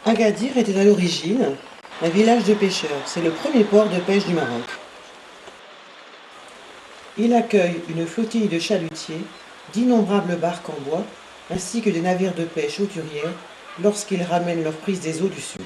Agadir était à l'origine un village de pêcheurs. C'est le premier port de pêche du Maroc. Il accueille une flottille de chalutiers, d'innombrables barques en bois, ainsi que des navires de pêche hauturière lorsqu'ils ramènent leur prise des eaux du sud.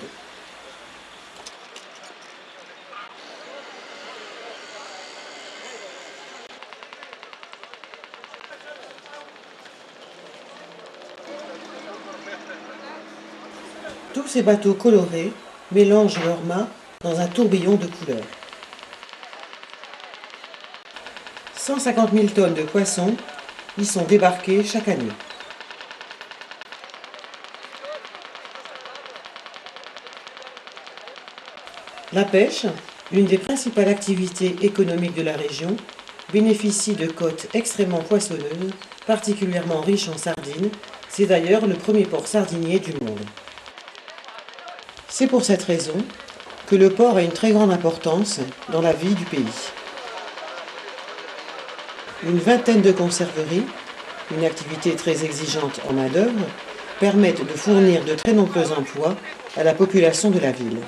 Tous ces bateaux colorés mélangent leurs mâts dans un tourbillon de couleurs. 150 000 tonnes de poissons y sont débarquées chaque année. La pêche, l'une des principales activités économiques de la région, bénéficie de côtes extrêmement poissonneuses, particulièrement riches en sardines. C'est d'ailleurs le premier port sardinier du monde. C'est pour cette raison que le port a une très grande importance dans la vie du pays. Une vingtaine de conserveries, une activité très exigeante en main-d'œuvre, permettent de fournir de très nombreux emplois à la population de la ville.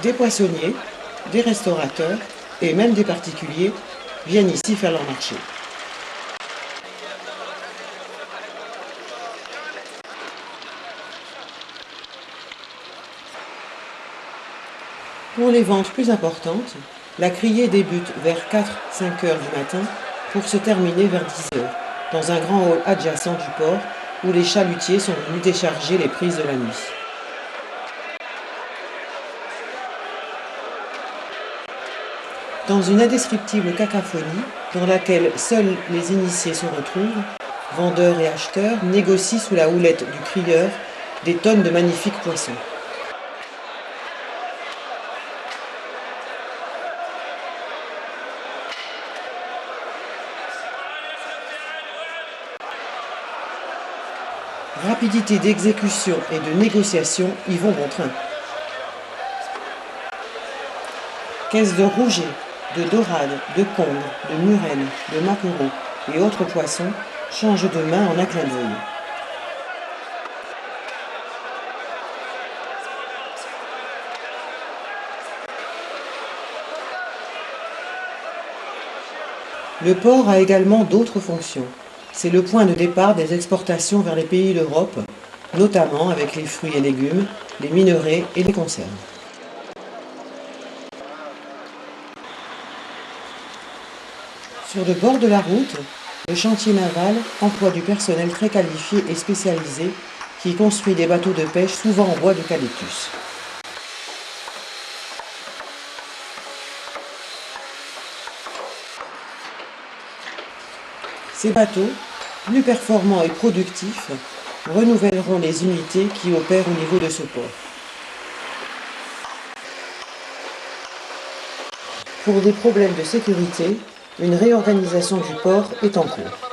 Des poissonniers, des restaurateurs et même des particuliers viennent ici faire leur marché. Pour les ventes plus importantes, la criée débute vers 4-5 heures du matin pour se terminer vers 10 heures, dans un grand hall adjacent du port où les chalutiers sont venus décharger les prises de la nuit. Dans une indescriptible cacophonie dans laquelle seuls les initiés se retrouvent, vendeurs et acheteurs négocient sous la houlette du crieur des tonnes de magnifiques poissons. Rapidité d'exécution et de négociation y vont bon train. Caisses de rouget, de dorade, de congre, de murène, de maquereau et autres poissons changent de main en un clin d'œil. Le port a également d'autres fonctions. C'est le point de départ des exportations vers les pays d'Europe, notamment avec les fruits et légumes, les minerais et les conserves. Sur le bord de la route, le chantier naval emploie du personnel très qualifié et spécialisé qui construit des bateaux de pêche souvent en bois d'eucalyptus. Ces bateaux, plus performants et productifs, renouvelleront les unités qui opèrent au niveau de ce port. Pour des problèmes de sécurité, une réorganisation du port est en cours.